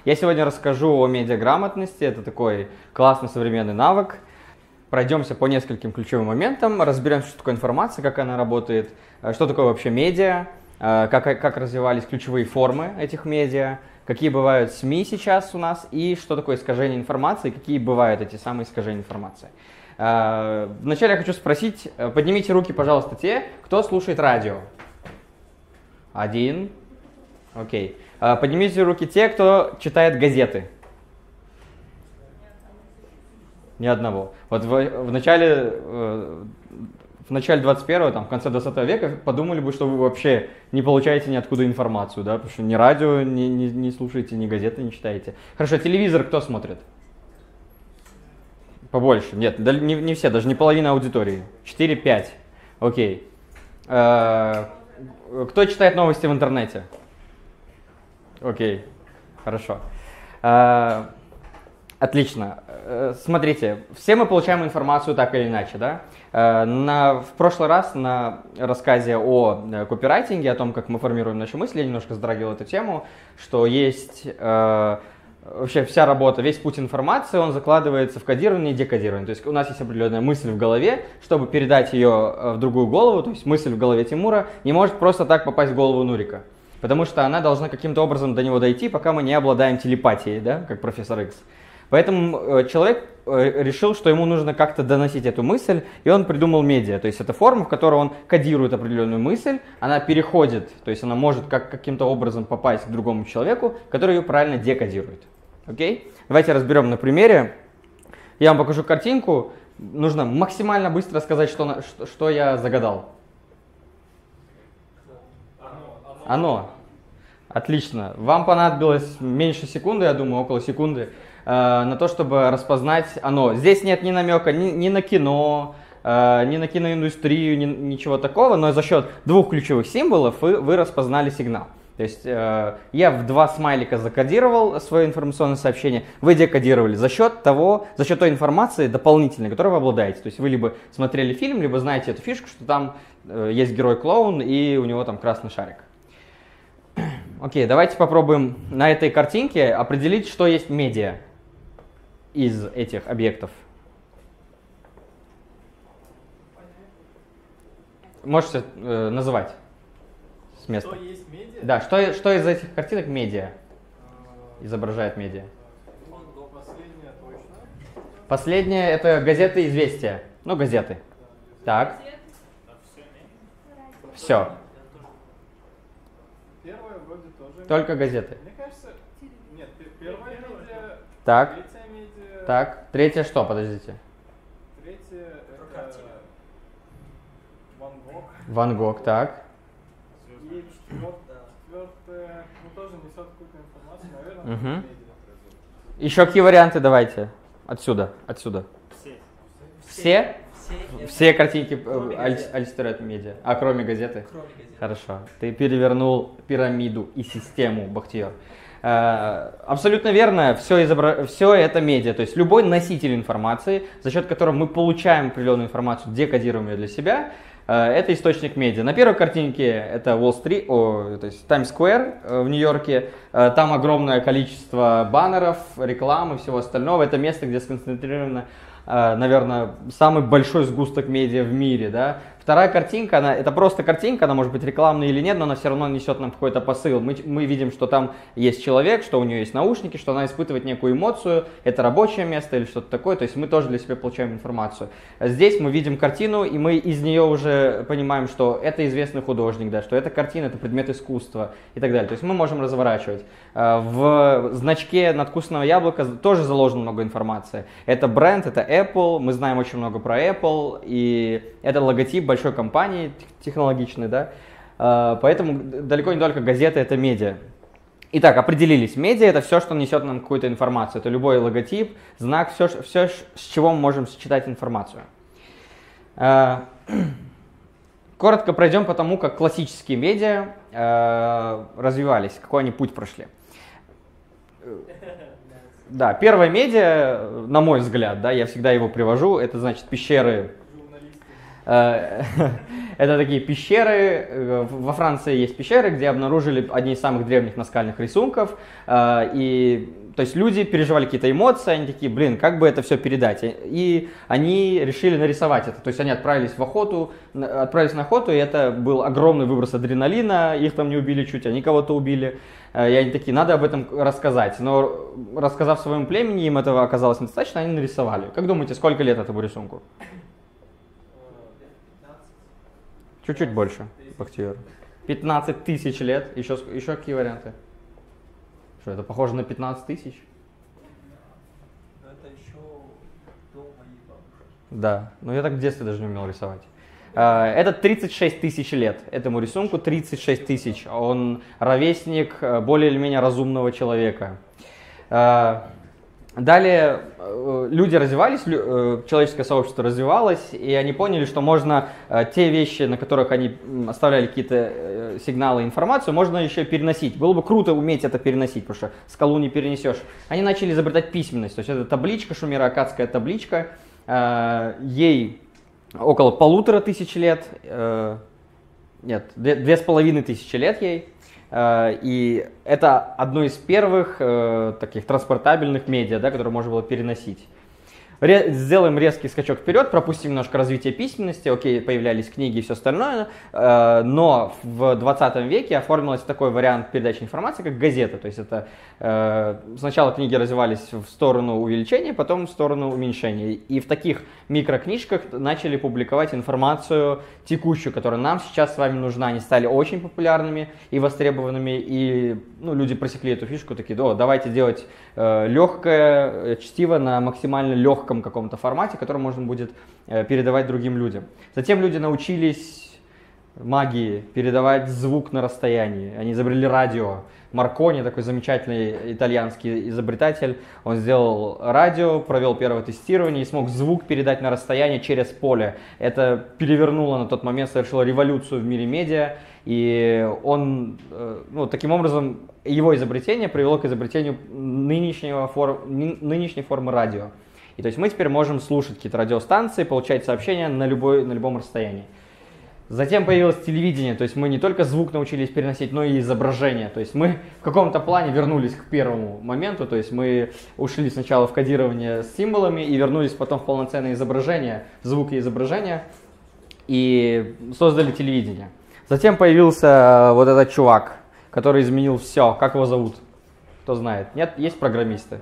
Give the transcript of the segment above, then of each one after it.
Я сегодня расскажу о медиаграмотности. Это такой классный современный навык. Пройдемся по нескольким ключевым моментам, разберемся, что такое информация, как она работает, что такое вообще медиа, как развивались ключевые формы этих медиа, какие бывают СМИ сейчас у нас и что такое искажение информации, какие бывают эти самые искажения информации. Вначале я хочу спросить, поднимите руки, пожалуйста, те, кто слушает радио. Один. Окей. Поднимите руки те, кто читает газеты. Ни одного. Вот в начале 21-го, там, в конце 20 века подумали бы, что вы вообще не получаете ниоткуда информацию, да, потому что ни радио не слушаете, ни газеты не читаете. Хорошо, телевизор кто смотрит? Побольше. Нет, не все, даже не половина аудитории. 4-5. Окей. Кто читает новости в интернете? Окей, хорошо. Отлично. Смотрите, все мы получаем информацию так или иначе, да? В прошлый раз на рассказе о копирайтинге, о том, как мы формируем наши мысли, я немножко затрагивал эту тему, что есть вообще вся работа, весь путь информации, он закладывается в кодирование и декодирование. То есть у нас есть определенная мысль в голове, чтобы передать ее в другую голову, то есть мысль в голове Тимура не может просто так попасть в голову Нурика. Потому что она должна каким-то образом до него дойти, пока мы не обладаем телепатией, да, как профессор Икс. Поэтому человек решил, что ему нужно как-то доносить эту мысль, и он придумал медиа. То есть это форма, в которой он кодирует определенную мысль, она переходит, то есть она может каким-то образом попасть к другому человеку, который ее правильно декодирует. Окей? Давайте разберем на примере. Я вам покажу картинку. Нужно максимально быстро сказать, что я загадал. Оно. Отлично. Вам понадобилось меньше секунды, я думаю, около секунды, на то, чтобы распознать оно. Здесь нет ни намека ни на кино, ни на киноиндустрию, ничего такого, но за счет двух ключевых символов вы распознали сигнал. То есть я в два смайлика закодировал свое информационное сообщение, вы декодировали за счет той информации дополнительной, которой вы обладаете. То есть вы либо смотрели фильм, либо знаете эту фишку, что там есть герой-клоун и у него там красный шарик. Окей, давайте попробуем на этой картинке определить, что есть медиа из этих объектов. Можете называть с места. Что есть медиа? Да, что из этих картинок медиа изображает медиа? Последняя точно. Последнее это газеты «Известия». Ну, газеты. Так. Все. Первая вроде тоже. Только газеты. Мне кажется, нет, первая медиа, Так. третья медиа. Так. Третье что? Подождите. Третья это Ван Гог. Ван Гог, так. И четвертая, ну тоже несет какую-то информацию, наверное, Угу. медиа. Еще какие варианты давайте? Отсюда. Все? Все картинки олицетворяют медиа, кроме газеты? Кроме газеты. Хорошо. Ты перевернул пирамиду и систему, Бахтияр. Абсолютно верно, все это медиа, то есть любой носитель информации, за счет которого мы получаем определенную информацию, декодируем ее для себя, это источник медиа. На первой картинке это Уолл-стрит, то есть Таймс-сквер в Нью-Йорке, там огромное количество баннеров, рекламы и всего остального, это место, где сконцентрировано, наверное, самый большой сгусток медиа в мире, да. Вторая картинка, это просто картинка, она может быть рекламной или нет, но она все равно несет нам какой-то посыл. Мы видим, что там есть человек, что у нее есть наушники, что она испытывает некую эмоцию, это рабочее место или что-то такое, то есть мы тоже для себя получаем информацию. Здесь мы видим картину, и мы из нее уже понимаем, что это известный художник, да, что эта картина, это предмет искусства и так далее. То есть мы можем разворачивать. В значке надкусанного яблока тоже заложено много информации. Это бренд, это Apple, мы знаем очень много про Apple, и это логотип большой компании технологичной, да, поэтому далеко не только газеты, это медиа. Итак, определились, медиа это все, что несет нам какую-то информацию, это любой логотип, знак, все, с чего мы можем считать информацию. Коротко пройдем по тому, как классические медиа развивались, какой они путь прошли. Да, первое медиа, на мой взгляд, да, я всегда его привожу, это значит пещеры Это такие пещеры, во Франции есть пещеры, где обнаружили одни из самых древних наскальных рисунков, и то есть люди переживали какие-то эмоции, они такие, блин, как бы это все передать, и они решили нарисовать это, то есть они отправились на охоту, и это был огромный выброс адреналина, их там не убили чуть, они кого-то убили, и они такие, надо об этом рассказать, но рассказав своему племени, им этого оказалось недостаточно, они нарисовали. Как думаете, сколько лет этому рисунку? Чуть-чуть больше, Бахтияр. 15 тысяч лет. Еще какие варианты? Что, это похоже на 15 тысяч? Это еще до моей бабушки. Да, но я так в детстве даже не умел рисовать. Это 36 тысяч лет, этому рисунку 36 тысяч. Он ровесник более или менее разумного человека. Далее люди развивались, человеческое сообщество развивалось, и они поняли, что можно те вещи, на которых они оставляли какие-то сигналы, информацию, можно еще переносить. Было бы круто уметь это переносить, потому что скалу не перенесешь. Они начали изобретать письменность, то есть это табличка, шумеро-аккадская табличка, ей около 1500 лет, нет, 2500 лет ей. И это одно из первых таких транспортабельных медиа, да, которые можно было переносить. Сделаем резкий скачок вперед, пропустим немножко развитие письменности, окей, появлялись книги и все остальное, но в 20 веке оформился такой вариант передачи информации, как газета. То есть это сначала книги развивались в сторону увеличения, потом в сторону уменьшения. И в таких микрокнижках начали публиковать информацию текущую, которая нам сейчас с вами нужна. Они стали очень популярными и востребованными, и люди просекли эту фишку, такие, давайте делать легкое чтиво на максимально легком каком-то формате, который можно будет передавать другим людям. Затем люди научились магии, передавать звук на расстоянии. Они изобрели радио. Маркони, такой замечательный итальянский изобретатель, он сделал радио, провел первое тестирование и смог звук передать на расстояние через поле. Это перевернуло на тот момент, совершило революцию в мире медиа, и он, таким образом, его изобретение привело к изобретению нынешней формы радио. И то есть мы теперь можем слушать какие-то радиостанции, получать сообщения на любом расстоянии. Затем появилось телевидение, то есть мы не только звук научились переносить, но и изображение. То есть мы в каком-то плане вернулись к первому моменту, то есть мы ушли сначала в кодирование с символами и вернулись потом в полноценное изображение, звук и изображение, и создали телевидение. Затем появился вот этот чувак, который изменил все. Как его зовут? Кто знает? Нет? Есть программисты?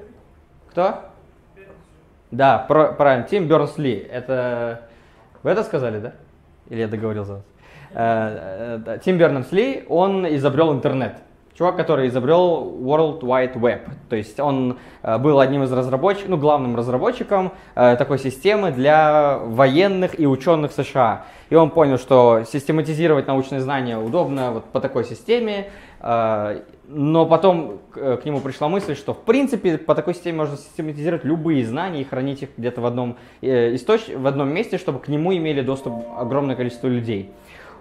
Кто? Да, правильно, Тим Бернс-Ли. Это... Вы это сказали, да? Или я договорился за вас? Тим Бернс-Ли, он изобрел интернет. Чувак, который изобрел World Wide Web. То есть он был одним из разработчиков, главным разработчиком такой системы для военных и ученых США. И он понял, что систематизировать научные знания удобно вот по такой системе. Но потом к нему пришла мысль, что в принципе по такой системе можно систематизировать любые знания и хранить их где-то в одном месте, чтобы к нему имели доступ огромное количество людей.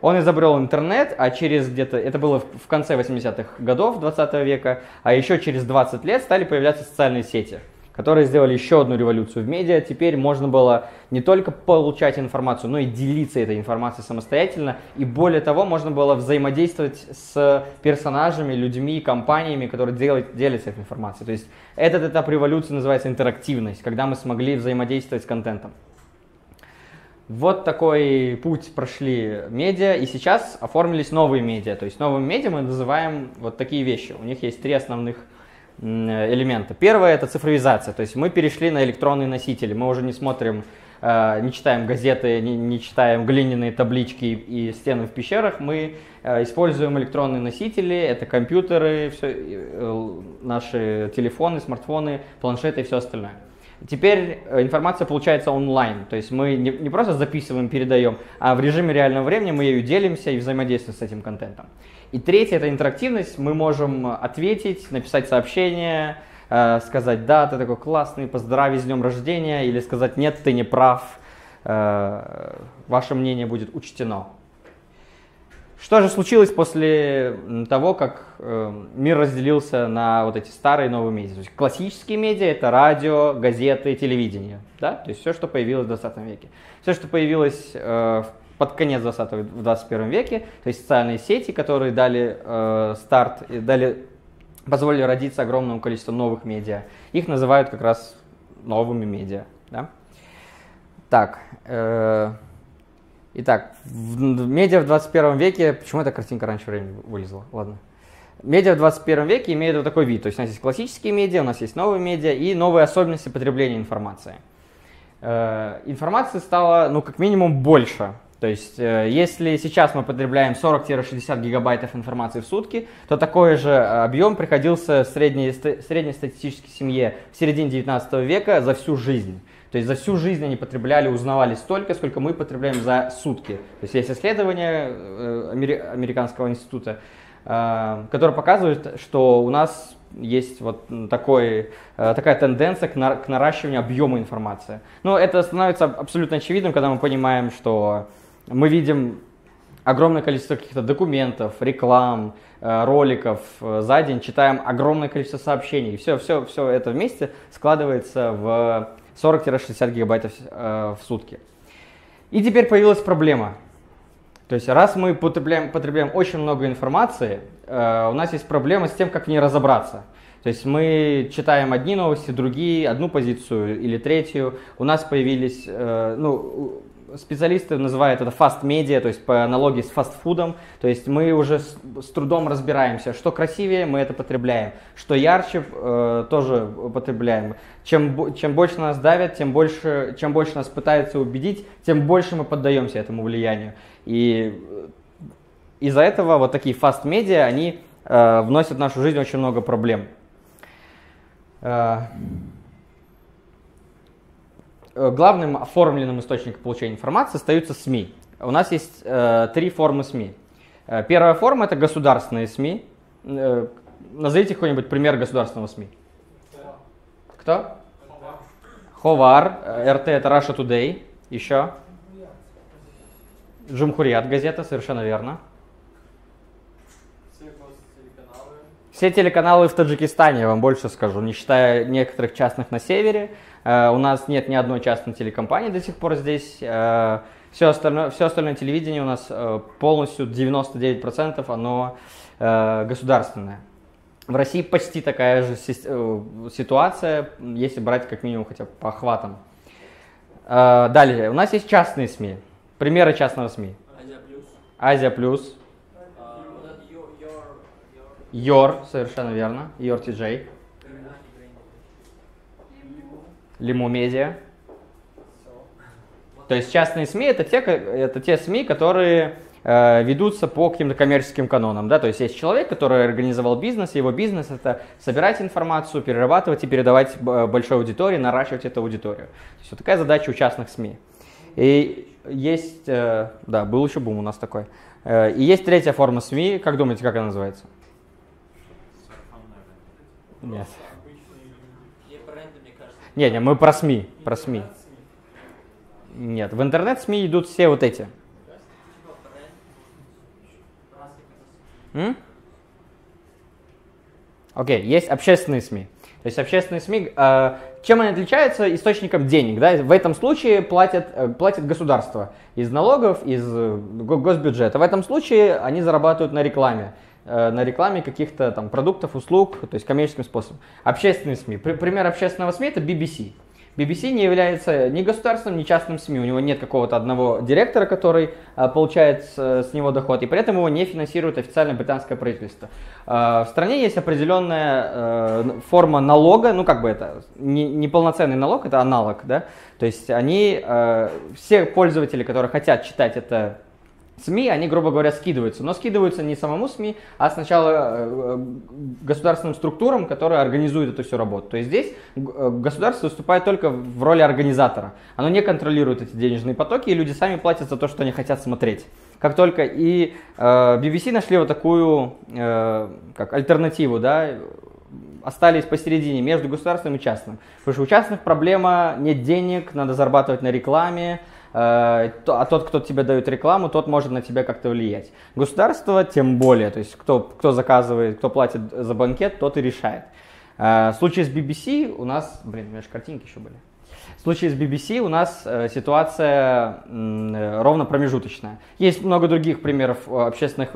Он изобрел интернет, а через где-то, это было в конце 80-х годов 20 века, а еще через 20 лет стали появляться социальные сети, которые сделали еще одну революцию в медиа. Теперь можно было не только получать информацию, но и делиться этой информацией самостоятельно. И более того, можно было взаимодействовать с персонажами, людьми, компаниями, которые делятся этой информацией. То есть этот этап революции называется интерактивность, когда мы смогли взаимодействовать с контентом. Вот такой путь прошли медиа, и сейчас оформились новые медиа. То есть новыми медиа мы называем вот такие вещи. У них есть три основных элемента. Первое — это цифровизация, то есть мы перешли на электронные носители, мы уже не смотрим, не читаем газеты, не читаем глиняные таблички и стены в пещерах, мы используем электронные носители, это компьютеры, наши телефоны, смартфоны, планшеты и все остальное. Теперь информация получается онлайн, то есть мы не просто записываем, передаем, а в режиме реального времени мы ею делимся и взаимодействуем с этим контентом. И третье — это интерактивность. Мы можем ответить, написать сообщение, сказать: да, ты такой классный, поздравить с днем рождения, или сказать: нет, ты не прав, ваше мнение будет учтено. Что же случилось после того, как мир разделился на вот эти старые и новые медиа? То есть классические медиа — это радио, газеты, телевидение, да? То есть все, что появилось в 20 веке. Все, что появилось в под конец 21 веке, то есть социальные сети, которые дали старт, позволили родиться огромному количеству новых медиа. Их называют как раз новыми медиа. Да? Так, итак, медиа в 21 веке, почему эта картинка раньше времени вылезла? Ладно. Медиа в 21 веке имеют вот такой вид, то есть у нас есть классические медиа, у нас есть новые медиа и новые особенности потребления информации. Информации стало, ну, как минимум, больше. То есть, если сейчас мы потребляем 40-60 гигабайтов информации в сутки, то такой же объем приходился среднестатистической семье в середине 19 века за всю жизнь. То есть за всю жизнь они потребляли, узнавали столько, сколько мы потребляем за сутки. То есть есть исследование Американского института, которое показывает, что у нас есть вот такая тенденция к наращиванию объема информации. Но это становится абсолютно очевидным, когда мы понимаем, что мы видим огромное количество каких-то документов, реклам, роликов за день, читаем огромное количество сообщений. И все это вместе складывается в 40-60 гигабайтов в сутки. И теперь появилась проблема. То есть раз мы потребляем очень много информации, у нас есть проблема с тем, как в ней разобраться. То есть мы читаем одни новости, другие, одну позицию или третью. У нас появились, специалисты называют это fast media, то есть по аналогии с фастфудом. То есть мы уже с трудом разбираемся, что красивее, мы это потребляем, что ярче, тоже потребляем. Чем больше нас давят, чем больше нас пытаются убедить, тем больше мы поддаемся этому влиянию. И из-за этого вот такие fast media, они вносят в нашу жизнь очень много проблем. Главным оформленным источником получения информации остаются СМИ. У нас есть 3 формы СМИ. Первая форма – это государственные СМИ. Назовите какой-нибудь пример государственного СМИ. Кто? Ховар. РТ – это Russia Today. Еще? Джумхурият газета, совершенно верно. Все телеканалы в Таджикистане, я вам больше скажу, не считая некоторых частных на севере. У нас нет ни одной частной телекомпании до сих пор здесь. Все остальное телевидение у нас полностью 99% оно государственное. В России почти такая же ситуация, если брать как минимум хотя бы по охватам. Далее, у нас есть частные СМИ. Примеры частного СМИ. Азия Плюс. Йор, совершенно верно. Йор TJ. Лиму Медиа. То есть частные СМИ это те СМИ, которые ведутся по каким-то коммерческим канонам. Да? То есть есть человек, который организовал бизнес, его бизнес это собирать информацию, перерабатывать и передавать большой аудитории, наращивать эту аудиторию. То есть вот такая задача у частных СМИ. И есть, да, был еще бум у нас такой. И есть третья форма СМИ, как думаете, как она называется? Нет. Не, мы про СМИ, Нет, в интернет-СМИ идут все вот эти. Окей, есть общественные СМИ. То есть общественные СМИ, чем они отличаются? Источником денег. Да? В этом случае платит государство из налогов, из госбюджета. В этом случае они зарабатывают на рекламе каких-то там продуктов, услуг, то есть коммерческим способом. Общественные СМИ. Пример общественного СМИ это BBC. BBC не является ни государственным, ни частным СМИ. У него нет какого-то одного директора, который получает с него доход, и при этом его не финансирует официальное британское правительство. В стране есть определенная форма налога, ну как бы это не полноценный налог, это аналог, да? То есть все пользователи, которые хотят читать это СМИ, они, грубо говоря, скидываются. Но скидываются не самому СМИ, а сначала государственным структурам, которые организуют эту всю работу. То есть здесь государство выступает только в роли организатора. Оно не контролирует эти денежные потоки, и люди сами платят за то, что они хотят смотреть. Как только и BBC нашли вот такую как альтернативу, да, остались посередине между государственным и частным. Потому что у частных проблема, нет денег, надо зарабатывать на рекламе, а тот, кто тебе дает рекламу, тот может на тебя как-то влиять. Государство тем более, то есть кто заказывает, кто платит за банкет, тот и решает. В случае с BBC у нас, у меня же картинки еще были. В случае с BBC у нас ситуация ровно промежуточная. Есть много других примеров общественных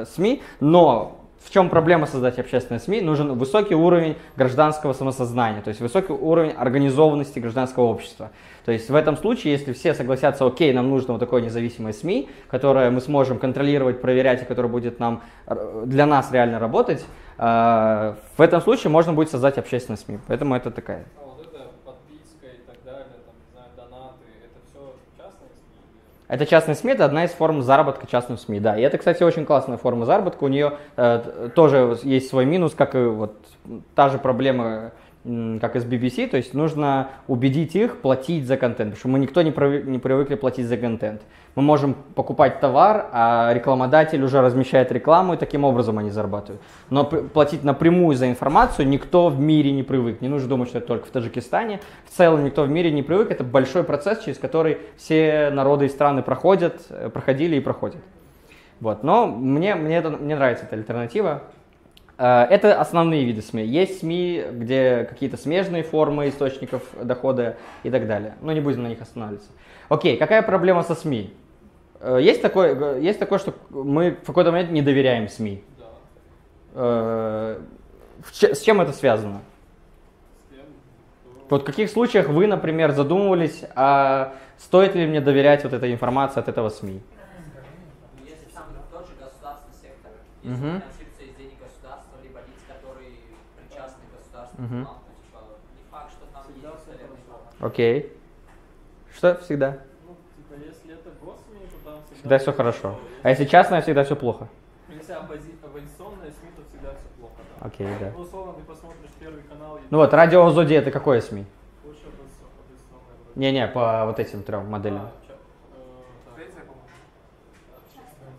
СМИ, но в чем проблема создать общественные СМИ? Нужен высокий уровень гражданского самосознания, то есть высокий уровень организованности гражданского общества. То есть в этом случае, если все согласятся, окей, нам нужно вот такое независимое СМИ, которое мы сможем контролировать, проверять и которое будет для нас реально работать, в этом случае можно будет создать общественное СМИ. Поэтому это такая. А вот это подписка и так далее, там, не знаю, донаты, это все частные СМИ? Это частные СМИ, это одна из форм заработка частных СМИ, да. И это, кстати, очень классная форма заработка. У нее тоже есть свой минус, как и вот та же проблема, как и с BBC. То есть нужно убедить их платить за контент, потому что мы никто не привыкли платить за контент. Мы можем покупать товар, а рекламодатель уже размещает рекламу, и таким образом они зарабатывают. Но платить напрямую за информацию никто в мире не привык. Не нужно думать, что это только в Таджикистане. В целом никто в мире не привык. Это большой процесс, через который все народы и страны проходили и проходят. Вот. Но мне нравится эта альтернатива. Это основные виды СМИ. Есть СМИ, где какие-то смежные формы источников дохода и так далее. Но не будем на них останавливаться. Окей, какая проблема со СМИ? Есть такое, что мы в какой-то момент не доверяем СМИ. Да. С чем это связано? Вот в каких случаях вы, например, задумывались, а стоит ли мне доверять вот этой информации от этого СМИ? Если там тот же государственный сектор, если финансируется из денег государства, либо лиц, которые причастны к государственному плану, то типа, не факт, что там есть достоверный информация. Окей. Что всегда? Ну, типа, если это госсми, то там Всегда все хорошо. А если частное, всегда все плохо. Если оппозиционные СМИ, то всегда все плохо, да. Окей, да. Ну, условно, ты посмотришь Первый канал. Ну вот, Радио Озоди это какое СМИ? Больше оппозиционное вроде. Не-не, по вот этим трем моделям. Третья, по-моему.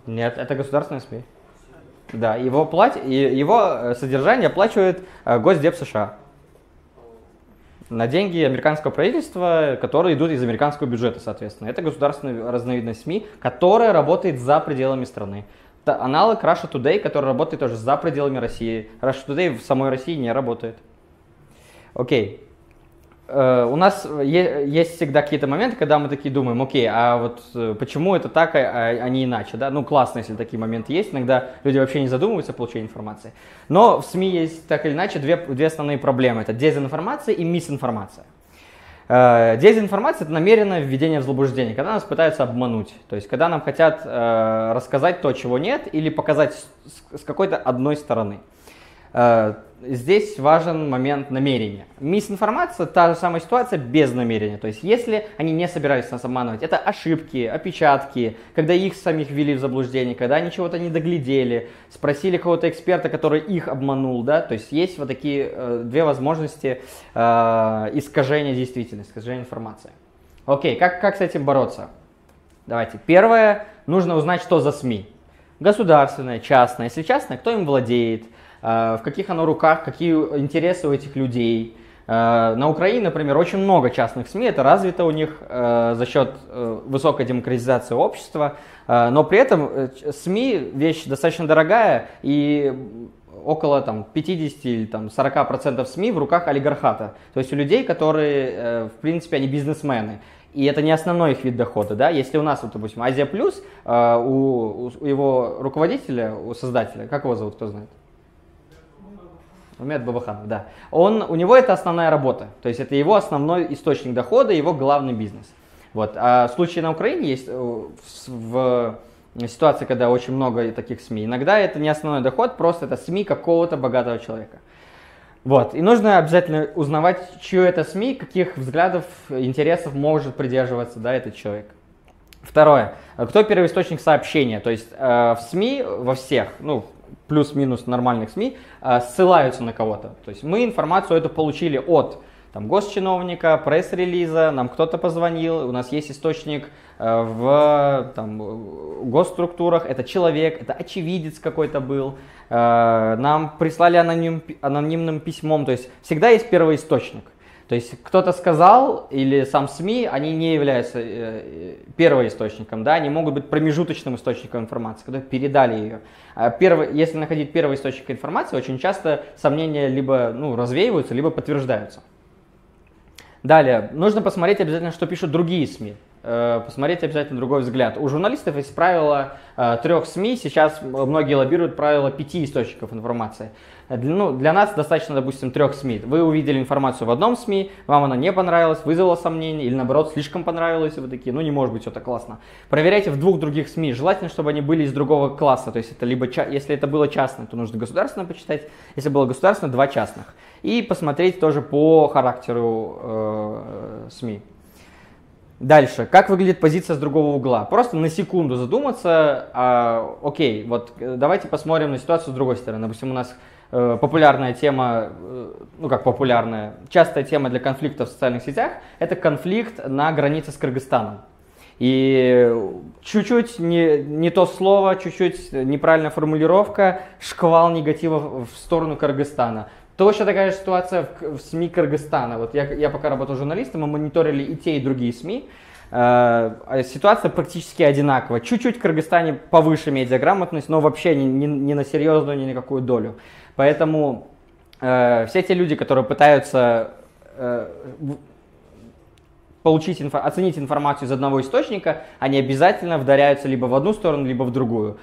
Нет, это государственное СМИ. Да, его содержание оплачивает Госдеп США. На деньги американского правительства, которые идут из американского бюджета, соответственно. Это государственная разновидность СМИ, которая работает за пределами страны. Это аналог Russia Today, который работает тоже за пределами России. Russia Today в самой России не работает. Окей. У нас есть всегда какие-то моменты, когда мы такие думаем, окей, а вот почему это так, а не иначе, да? Ну, классно, если такие моменты есть, иногда люди вообще не задумываются о получении информации. Но в СМИ есть так или иначе две основные проблемы, это дезинформация и мисинформация. Дезинформация – это намеренное введение в заблуждение, когда нас пытаются обмануть, то есть когда нам хотят рассказать то, чего нет, или показать с какой-то одной стороны. Здесь важен момент намерения. Мисинформация – та же самая ситуация без намерения. То есть если они не собирались нас обманывать, это ошибки, опечатки, когда их самих ввели в заблуждение, когда они чего-то не доглядели, спросили кого-то эксперта, который их обманул. Да? То есть есть вот такие две возможности искажения действительности, искажения информации. Окей, как с этим бороться? Давайте. Первое, нужно узнать, что за СМИ. Государственное, частное. Если частное, кто им владеет? В каких оно руках, какие интересы у этих людей. На Украине, например, очень много частных СМИ, это развито у них за счет высокой демократизации общества, но при этом СМИ вещь достаточно дорогая, и около 50 или 40% СМИ в руках олигархата, то есть у людей, которые, в принципе, они бизнесмены. И это не основной их вид дохода, да. Если у нас, вот, допустим, Азия Плюс, у его руководителя, у создателя, как его зовут, кто знает? Умет Бабаханов, да. У него это основная работа, то есть это его основной источник дохода, его главный бизнес. Вот. А в случае на Украине есть в ситуации, когда очень много таких СМИ, иногда это не основной доход, просто это СМИ какого-то богатого человека. Вот. И нужно обязательно узнавать, чье это СМИ, каких взглядов, интересов может придерживаться, да, этот человек. Второе. Кто первоисточник сообщения? То есть в СМИ, во всех, плюс-минус нормальных СМИ, ссылаются на кого-то. То есть мы информацию эту получили от госчиновника, пресс-релиза, нам кто-то позвонил, у нас есть источник в госструктурах, это человек, это очевидец какой-то был, нам прислали анонимным письмом, то есть всегда есть первоисточник. То есть кто-то сказал, или сам СМИ, они не являются первоисточником, да, они могут быть промежуточным источником информации, когда передали ее. Если находить первый источник информации, очень часто сомнения либо развеиваются, либо подтверждаются. Далее, нужно посмотреть обязательно, что пишут другие СМИ. Посмотреть обязательно другой взгляд. У журналистов есть правило 3 СМИ, сейчас многие лоббируют правило 5 источников информации. Для нас достаточно, допустим, 3 СМИ. Вы увидели информацию в одном СМИ, вам она не понравилась, вызвала сомнения, или наоборот, слишком понравилась, и вы такие, не может быть все так классно. Проверяйте в 2 других СМИ, желательно, чтобы они были из другого класса, то есть это если это было частное, то нужно государственно почитать, если было государственное, 2 частных. И посмотреть тоже по характеру СМИ. Дальше, как выглядит позиция с другого угла? Просто на секунду задуматься, окей, вот давайте посмотрим на ситуацию с другой стороны. Допустим, у нас популярная тема, частая тема для конфликтов в социальных сетях, это конфликт на границе с Кыргызстаном. И чуть-чуть не то слово, чуть-чуть неправильная формулировка, шквал негатива в сторону Кыргызстана. Точно такая же ситуация в СМИ Кыргызстана. Вот я пока работал журналистом, мы мониторили и те, и другие СМИ. Ситуация практически одинакова. Чуть-чуть в Кыргызстане повыше медиаграмотность, но вообще не на серьезную, ни на какую долю. Поэтому все те люди, которые пытаются оценить информацию из одного источника, они обязательно вдаряются либо в одну сторону, либо в другую.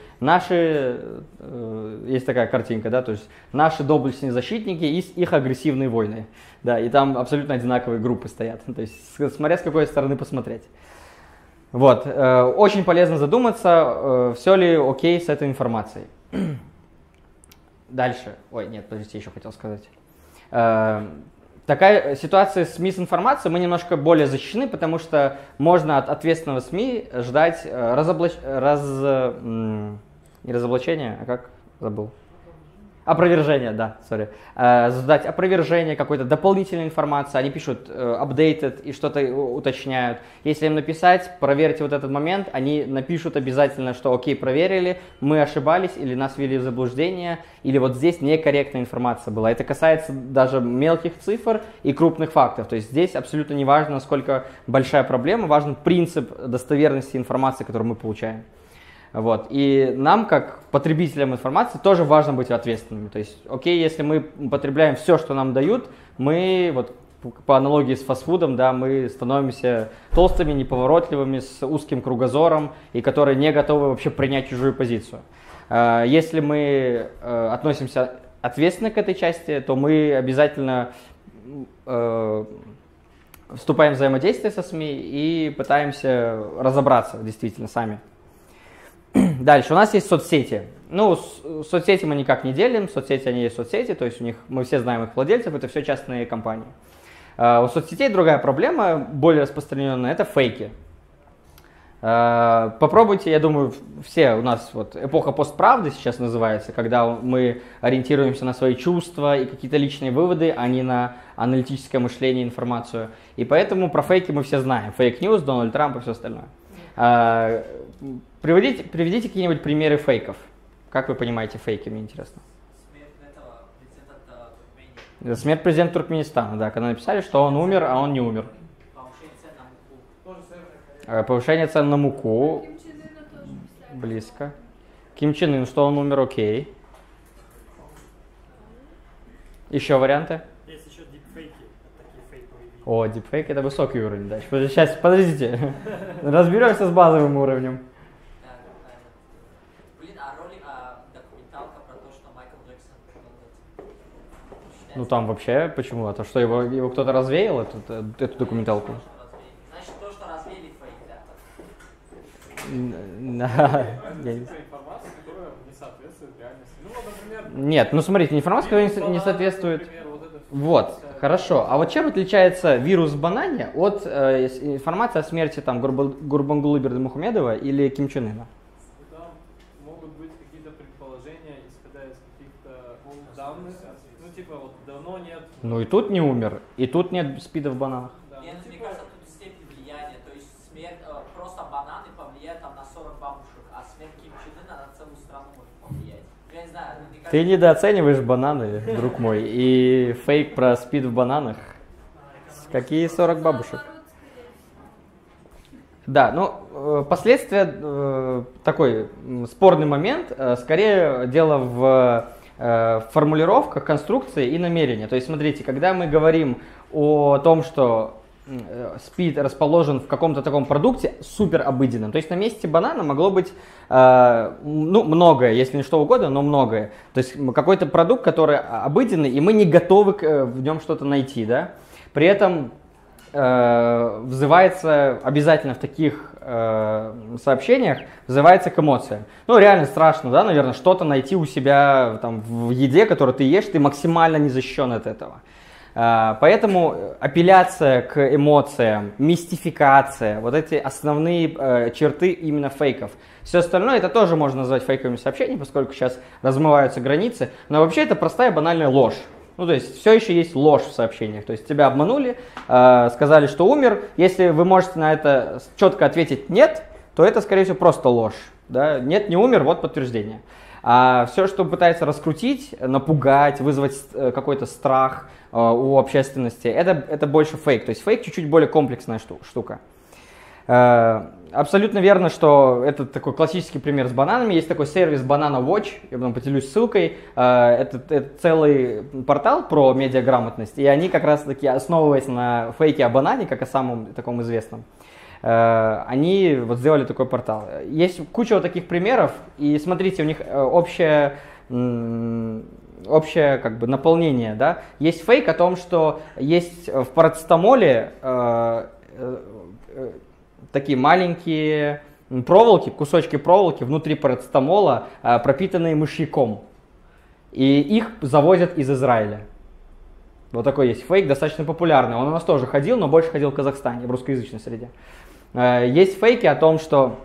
Есть такая картинка, да, то есть наши доблестные защитники и их агрессивные войны. Да, и там абсолютно одинаковые группы стоят, то есть смотря с какой стороны посмотреть. Вот, очень полезно задуматься, все ли окей с этой информацией. Дальше, подождите, еще хотел сказать. Такая ситуация с мисинформацией, мы немножко более защищены, потому что можно от ответственного СМИ ждать опровержение, да, ждать опровержение какой-то дополнительной информации, они пишут updated и что-то уточняют. Если им написать, проверьте вот этот момент, они напишут обязательно, что окей, проверили, мы ошибались или нас ввели в заблуждение, или вот здесь некорректная информация была. Это касается даже мелких цифр и крупных фактов. То есть здесь абсолютно не важно, насколько большая проблема, важен принцип достоверности информации, которую мы получаем. Вот. И нам, как потребителям информации, тоже важно быть ответственными. То есть, окей, если мы потребляем все, что нам дают, мы, вот по аналогии с фастфудом, да, мы становимся толстыми, неповоротливыми, с узким кругозором, и которые не готовы вообще принять чужую позицию. Если мы относимся ответственно к этой части, то мы обязательно вступаем в взаимодействие со СМИ и пытаемся разобраться действительно сами. Дальше, у нас есть соцсети. Соцсети мы никак не делим, соцсети они есть соцсети, то есть мы все знаем их владельцев, это все частные компании. У соцсетей другая проблема, более распространенная, это фейки. Попробуйте, я думаю, все у нас эпоха постправды сейчас называется, когда мы ориентируемся на свои чувства и какие-то личные выводы, а не на аналитическое мышление и информацию. И поэтому про фейки мы все знаем. Фейк-ньюс, Дональд Трамп и все остальное. Приведите какие-нибудь примеры фейков. Как вы понимаете фейки, мне интересно. Смерть президента Туркменистана, да, когда написали, что он умер, а он не умер. Повышение цен на муку. Близко. Ким Чен Ын, что он умер, окей. Еще варианты? Есть еще дипфейки. Такие фейковые видео. О, дипфейк это высокий уровень. Да. Сейчас, подождите. Разберемся с базовым уровнем. Документалка про то, что Майкл Джексон. Там вообще, почему? А то, что его кто-то развеял, эту документалку? Значит, то, что развеяли фейк, да? Информация, которая не соответствует реальности. Например... Нет, смотрите, информация, которая не соответствует... Вот, хорошо. А вот чем отличается вирус в банане от информации о смерти Гурбангулы Бердымухамедова или Ким Чен Ына? Там могут быть какие-то предположения, исходя из каких-то данных. Давно нет. И тут не умер, и тут нет спида в бананах. Да. Мне кажется, тут степень влияния. То есть смерть, просто бананы повлияют на 40 бабушек, а смерть Ким Чен Ына на целую страну может повлиять. Я не знаю, мне кажется... Ты недооцениваешь бананы, друг мой, и фейк про спид в бананах. Какие 40 бабушек? Да, последствия, такой спорный момент, скорее дело в формулировках, конструкции и намерения. То есть, смотрите, когда мы говорим о том, что speed расположен в каком-то таком продукте супер обыденном. То есть на месте банана могло быть ну, многое, если не что угодно, но многое. То есть какой-то продукт, который обыденный, и мы не готовы в нем что-то найти, да? При этом взывается обязательно в таких сообщениях, взывается к эмоциям. Ну, реально страшно, да, наверное, что-то найти у себя там, в еде, которую ты ешь, ты максимально не защищен от этого. Поэтому апелляция к эмоциям, мистификация, вот эти основные черты именно фейков. Все остальное это тоже можно назвать фейковыми сообщениями, поскольку сейчас размываются границы, но вообще это простая банальная ложь. Ну, то есть все еще есть ложь в сообщениях. То есть тебя обманули, сказали, что умер. Если вы можете на это четко ответить «нет», то это, скорее всего, просто ложь. Да? Нет, не умер, вот подтверждение. А все, что пытается раскрутить, напугать, вызвать какой-то страх у общественности, это больше фейк. То есть фейк чуть-чуть более комплексная штука. Абсолютно верно, что это такой классический пример с бананами. Есть такой сервис Banana Watch, я потом поделюсь ссылкой. Это целый портал про медиаграмотность, и они как раз таки, основываясь на фейке о банане, как о самом таком известном, они вот сделали такой портал. Есть куча вот таких примеров, и смотрите, у них общее как бы наполнение, да. Есть фейк о том, что есть в парацетамоле такие маленькие проволоки, кусочки проволоки внутри парацетамола, пропитанные мышьяком. И их завозят из Израиля. Вот такой есть фейк, достаточно популярный. Он у нас тоже ходил, но больше ходил в Казахстане, в русскоязычной среде. Есть фейки о том, что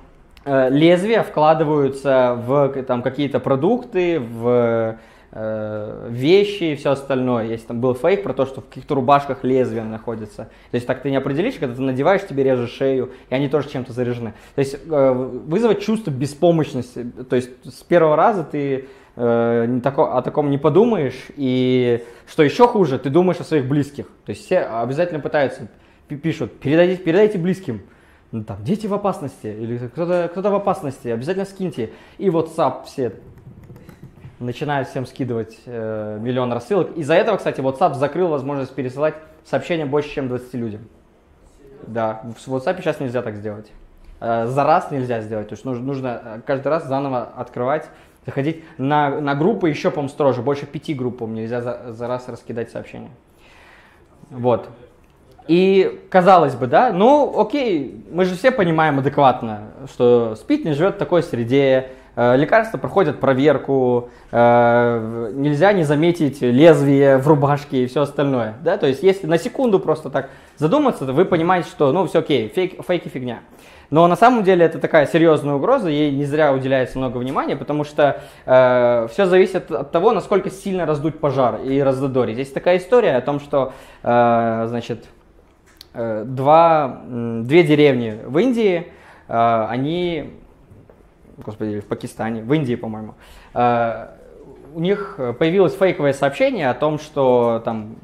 лезвия вкладываются в там, какие-то продукты, в вещи и все остальное. Есть там был фейк про то, что в каких-то рубашках лезвия находятся. То есть так ты не определишь, когда ты надеваешь, тебе режешь шею, и они тоже чем-то заряжены. То есть вызвать чувство беспомощности. То есть с первого раза ты о таком не подумаешь, и что еще хуже, ты думаешь о своих близких. То есть все обязательно пытаются, пишут, передайте близким. Ну, там, дети в опасности, или кто-то в опасности, обязательно скиньте. И WhatsApp все начинают всем скидывать миллион рассылок. Из-за этого, кстати, WhatsApp закрыл возможность пересылать сообщения больше, чем 20 людям. Да, в WhatsApp сейчас нельзя так сделать. За раз нельзя сделать, то есть нужно каждый раз заново открывать, заходить на группы еще, по-моему, строже, больше 5 групп нельзя за раз раскидать сообщения. Вот. И казалось бы, да, ну окей, мы же все понимаем адекватно, что СПИД не живет в такой среде, лекарства проходят проверку, нельзя не заметить лезвие в рубашке и все остальное, да, то есть если на секунду просто так задуматься, то вы понимаете, что, ну, все окей, фейки фигня. Но на самом деле это такая серьезная угроза, ей не зря уделяется много внимания, потому что все зависит от того, насколько сильно раздуть пожар и раздодорить. Здесь такая история о том, что, значит, две деревни в Индии, они, господи, в Пакистане, в Индии, по-моему, у них появилось фейковое сообщение о том, что там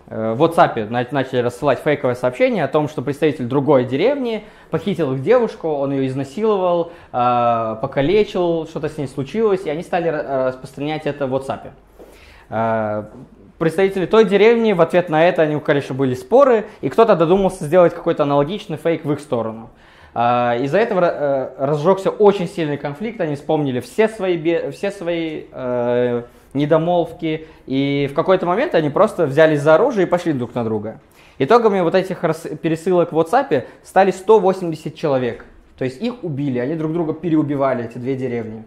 в WhatsApp начали рассылать фейковое сообщение о том, что представитель другой деревни похитил их девушку, он ее изнасиловал, покалечил, что-то с ней случилось, и они стали распространять это в WhatsApp. Представители той деревни в ответ на это, они, конечно, были споры, и кто-то додумался сделать какой-то аналогичный фейк в их сторону. Из-за этого разжегся очень сильный конфликт, они вспомнили все свои недомолвки, и в какой-то момент они просто взялись за оружие и пошли друг на друга. Итогами вот этих пересылок в WhatsApp стали 180 человек, то есть их убили, они друг друга переубивали, эти две деревни.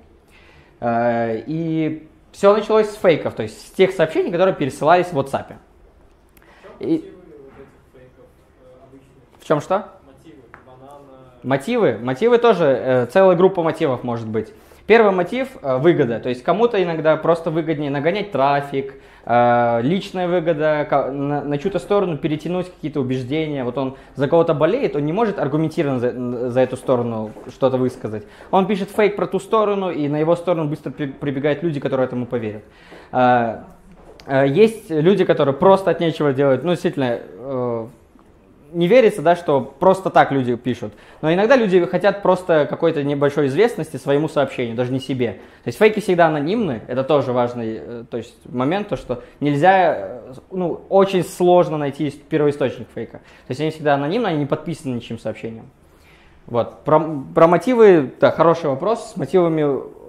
И все началось с фейков, то есть с тех сообщений, которые пересылались в WhatsApp. В чем что? Мотивы тоже, целая группа мотивов может быть. Первый мотив – выгода, то есть кому-то иногда просто выгоднее нагонять трафик, личная выгода, на чью-то сторону перетянуть какие-то убеждения. Вот он за кого-то болеет, он не может аргументированно за эту сторону что-то высказать. Он пишет фейк про ту сторону, и на его сторону быстро прибегают люди, которые этому поверят. Есть люди, которые просто от нечего делают, ну, действительно, не верится, да, что просто так люди пишут. Но иногда люди хотят просто какой-то небольшой известности своему сообщению, даже не себе. То есть фейки всегда анонимны, это тоже важный то есть, момент, то что нельзя, очень сложно найти первоисточник фейка. То есть они всегда анонимны, они не подписаны ничьим сообщением. Вот. Про мотивы, да, хороший вопрос. С мотивами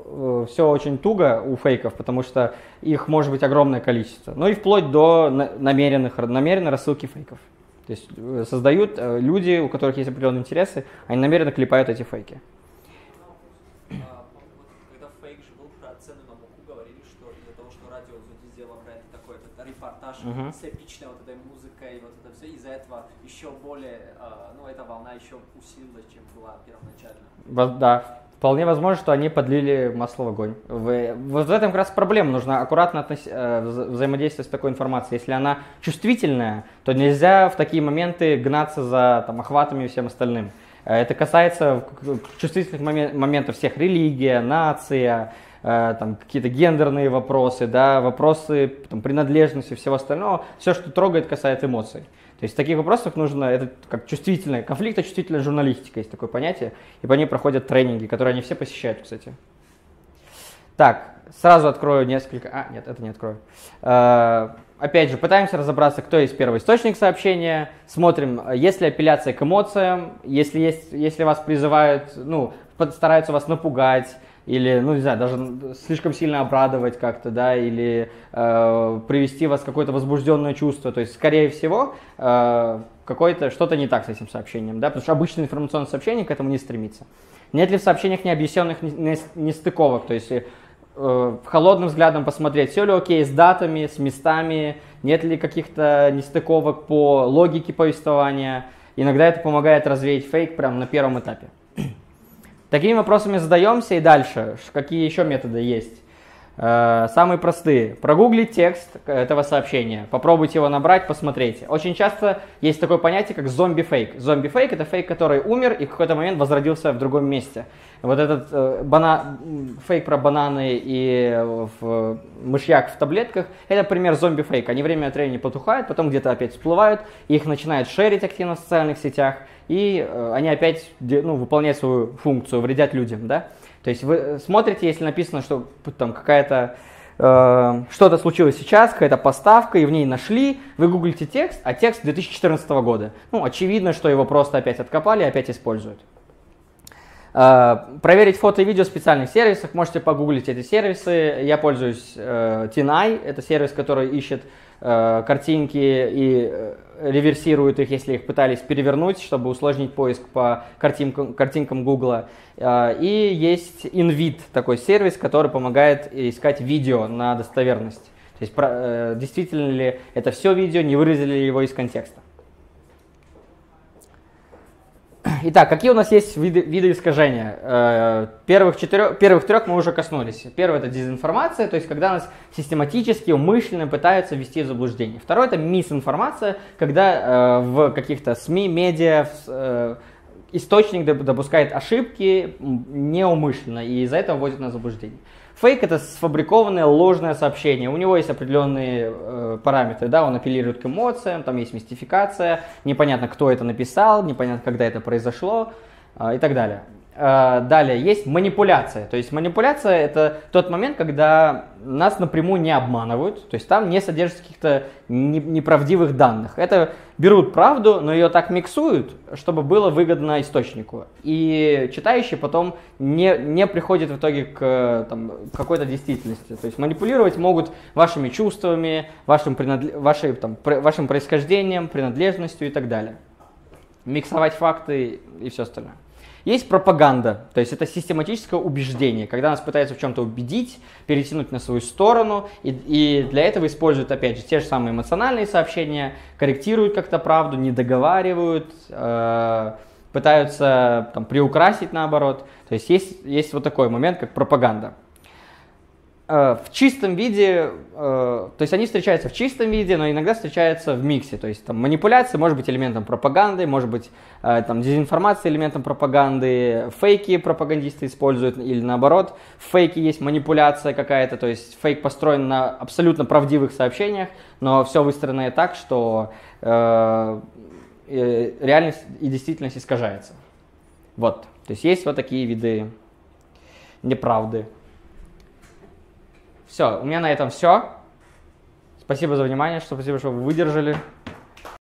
все очень туго у фейков, потому что их может быть огромное количество. Ну и вплоть до намеренной рассылки фейков. То есть создают люди, у которых есть определенные интересы, они намеренно клепают эти фейки. Когда фейк же был про цены на муку, говорили, что из-за того, что радио сделало про это такой репортаж с эпичной вот этой музыкой, вот это все, из-за этого еще более, эта волна еще усилилась, чем была первоначально. Да. Вполне возможно, что они подлили масло в огонь. Вот в этом как раз проблема. Нужно аккуратно взаимодействовать с такой информацией. Если она чувствительная, то нельзя в такие моменты гнаться за охватами и всем остальным. Это касается чувствительных моментов всех: религия, нация, какие-то гендерные вопросы, да, вопросы принадлежности, всего остального. Все, что трогает, касается эмоций. То есть в таких вопросах нужно, это как чувствительная, конфликточувствительная журналистика, есть такое понятие, и по ней проходят тренинги, которые они все посещают, кстати. Так, сразу открою несколько, нет, это не открою. Опять же, пытаемся разобраться, кто есть первоисточник сообщения, смотрим, есть ли апелляция к эмоциям, если вас призывают, стараются вас напугать, или, не знаю, даже слишком сильно обрадовать как-то, да, или привести вас в какое-то возбужденное чувство. То есть, скорее всего, что-то не так с этим сообщением, да, потому что обычное информационное сообщение к этому не стремится. Нет ли в сообщениях необъясненных нестыковок, то есть холодным взглядом посмотреть, все ли окей с датами, с местами, нет ли каких-то нестыковок по логике повествования. Иногда это помогает развеять фейк прямо на первом этапе. Такими вопросами задаемся и дальше. Какие еще методы есть? Самые простые. Прогуглить текст этого сообщения. Попробуйте его набрать, посмотрите. Очень часто есть такое понятие, как зомби-фейк. Зомби-фейк — это фейк, который умер и в какой-то момент возродился в другом месте. Вот этот фейк про бананы и мышьяк в таблетках — это пример зомби-фейка. Они время от времени потухают, потом где-то опять всплывают, их начинают шерить активно в социальных сетях, и они опять выполняют свою функцию, вредят людям, да? То есть вы смотрите, если написано, что там какая-то что-то случилось сейчас, какая-то поставка, и в ней нашли, вы гуглите текст, а текст 2014 года. Очевидно, что его просто опять откопали и опять используют. Проверить фото и видео в специальных сервисах, можете погуглить эти сервисы. Я пользуюсь TinEye, это сервис, который ищет картинки и реверсирует их, если их пытались перевернуть, чтобы усложнить поиск по картинкам Google. И есть InVid, такой сервис, который помогает искать видео на достоверность. То есть действительно ли это все видео, не вырезали ли его из контекста. Итак, какие у нас есть виды искажения? Первых трех мы уже коснулись. Первый — это дезинформация, то есть когда нас систематически, умышленно пытаются ввести в заблуждение. Второй — это мисинформация, когда в каких-то СМИ, медиа источник допускает ошибки неумышленно и из-за этого вводит на заблуждение. Фейк — это сфабрикованное ложное сообщение. У него есть определенные параметры, да, он апеллирует к эмоциям, там есть мистификация, непонятно, кто это написал, непонятно, когда это произошло и так далее. Далее есть манипуляция. То есть манипуляция — это тот момент, когда нас напрямую не обманывают, то есть там не содержится каких-то неправдивых данных. Это берут правду, но ее так миксуют, чтобы было выгодно источнику. И читающий потом не приходит в итоге к какой-то действительности. То есть манипулировать могут вашими чувствами, вашим происхождением, принадлежностью и так далее. Миксовать факты и все остальное. Есть пропаганда, то есть это систематическое убеждение, когда нас пытаются в чем-то убедить, перетянуть на свою сторону, и для этого используют, опять же, те же самые эмоциональные сообщения, корректируют как-то правду, не договаривают, пытаются приукрасить наоборот. То есть есть вот такой момент, как пропаганда. В чистом виде, то есть они встречаются в чистом виде, но иногда встречаются в миксе. То есть манипуляция может быть элементом пропаганды, может быть дезинформация элементом пропаганды, фейки пропагандисты используют или наоборот. В фейке есть манипуляция какая-то, то есть фейк построен на абсолютно правдивых сообщениях, но все выстроено так, что реальность и действительность искажается. Вот, то есть вот такие виды неправды. Все, у меня на этом все. Спасибо за внимание, спасибо, что вы выдержали.